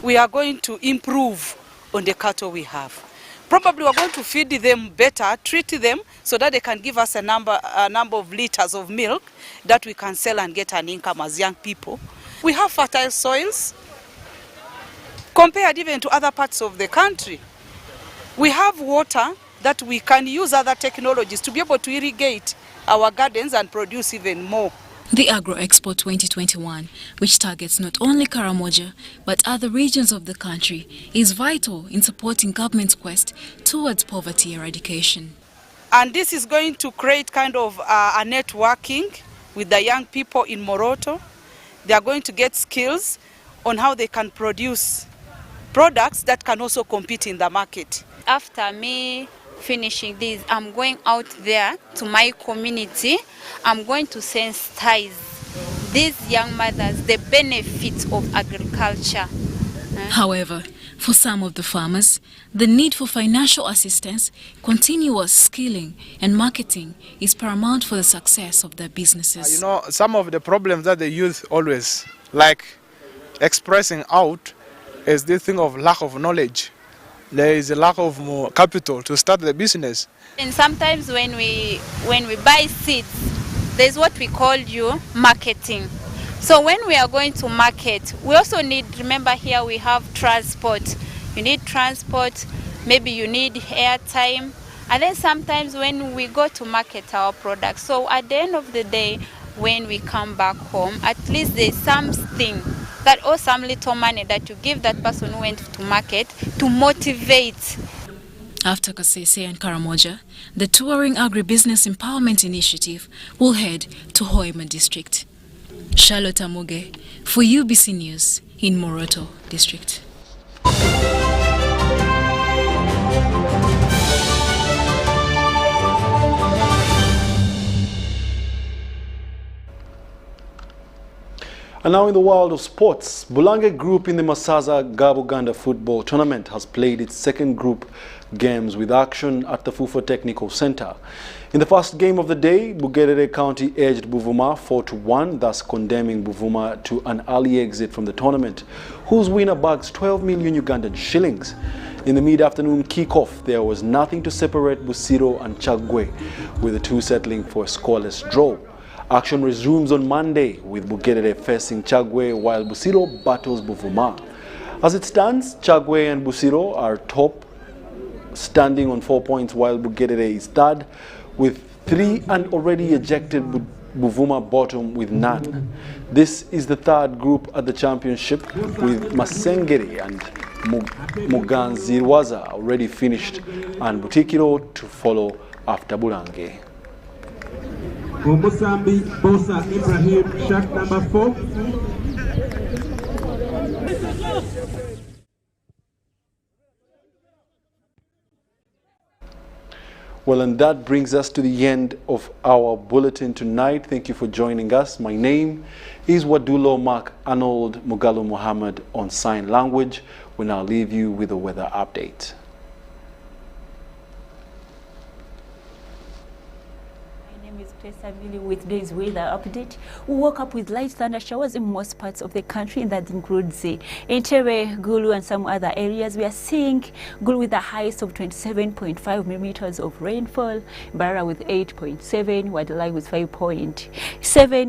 We are going to improve on the cattle we have. Probably we are going to feed them better, treat them so that they can give us a number of liters of milk that we can sell and get an income as young people. We have fertile soils compared even to other parts of the country. We have water that we can use other technologies to be able to irrigate our gardens and produce even more. The Agro Expo 2021, which targets not only Karamoja but other regions of the country, is vital in supporting government's quest towards poverty eradication. And this is going to create kind of a networking with the young people in Moroto. They are going to get skills on how they can produce products that can also compete in the market. After me finishing this, I'm going out there to my community. I'm going to sensitize these young mothers the benefits of agriculture. However, for some of the farmers, the need for financial assistance, continuous skilling and marketing is paramount for the success of their businesses. You know, some of the problems that the youth always like expressing out is this thing of lack of knowledge. There is a lack of more capital to start the business. And sometimes when we buy seeds, there's what we call marketing. So when we are going to market, we also need, remember here we have transport. You need transport, maybe you need airtime. And then sometimes when we go to market our products, so at the end of the day, when we come back home, at least there's something that or some little money that you give that person who went to market to motivate. After Kasese and Karamoja, the Touring Agribusiness Empowerment Initiative will head to Hoima District. Charlotte Mugalu for UBC News in Moroto District. And now in the world of sports, Bulange Group in the Masaza Gabuganda football tournament has played its second group games with action at the Fufa Technical Center. In the first game of the day, Bugerere County edged Buvuma 4-1, thus condemning Buvuma to an early exit from the tournament, whose winner bags 12 million Ugandan shillings. In the mid-afternoon kickoff, there was nothing to separate Busiro and Chagwe, with the two settling for a scoreless draw. Action resumes on Monday with Bugerere facing Chagwe while Busiro battles Buvuma. As it stands, Chagwe and Busiro are top, standing on 4 points, while Bugerere is third with 3 and already ejected Buvuma bottom with none. This is the third group at the championship, with Masengere and Muganzirwaza already finished and Butikiro to follow after Bulange. Umusambi Bosa Ibrahim, shot number 4. Well, and that brings us to the end of our bulletin tonight. Thank you for joining us. My name is Wadulo Mark Arnold Mugalu Mohammed on sign language. We now leave you with a weather update. With today's weather update, we woke up with light thunder showers in most parts of the country, and that includes Entebbe, Gulu, and some other areas. We are seeing Gulu with the highest of 27.5 millimeters of rainfall, Barra with 8.7, Wadulo with 5.7,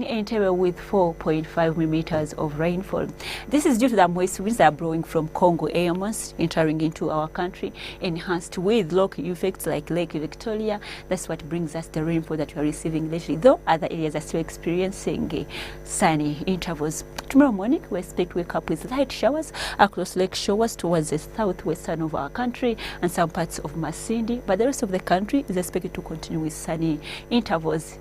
Entebbe with 4.5 millimeters of rainfall. This is due to the moist winds that are blowing from Congo airmass entering into our country, enhanced with local effects like Lake Victoria. That's what brings us the rainfall that we are receiving lately, though other areas are still experiencing sunny intervals. Tomorrow morning, we expect to wake up with light showers across lake shores towards the southwestern of our country and some parts of Masindi, but the rest of the country is expected to continue with sunny intervals.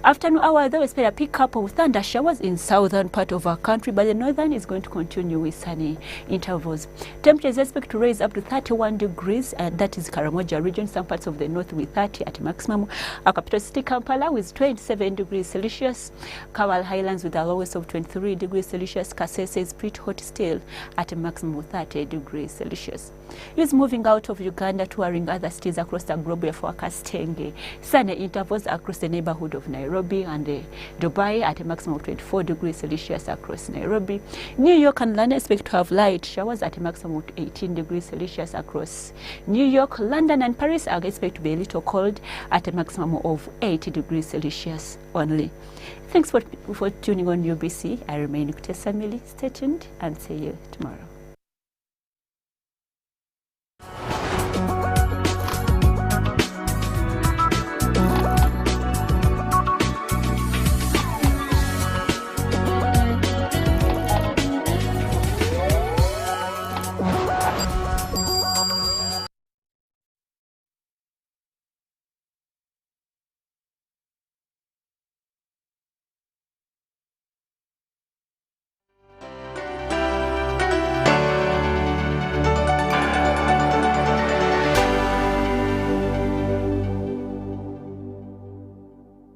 Afternoon hour, though, we expect a pick up of thunder showers in southern part of our country, but the northern is going to continue with sunny intervals. Temperatures expect to raise up to 31 degrees, and that is Karamoja region, some parts of the north with 30 at maximum. Our capital city Kampala with 27 degrees Celsius. Kawal Highlands with a lowest of 23 degrees Celsius. Kasese is pretty hot still at a maximum of 30 degrees Celsius. News moving out of Uganda, touring other cities across the globe, we are forecasting sunny intervals across the neighborhood of Nairobi and Dubai at a maximum of 24 degrees Celsius across Nairobi. New York and London expect to have light showers at a maximum of 18 degrees Celsius across New York. London and Paris are expected to be a little cold at a maximum of 80 degrees Celsius only. Thanks for tuning on UBC. I remain Ukte Samili. Stay tuned and see you tomorrow.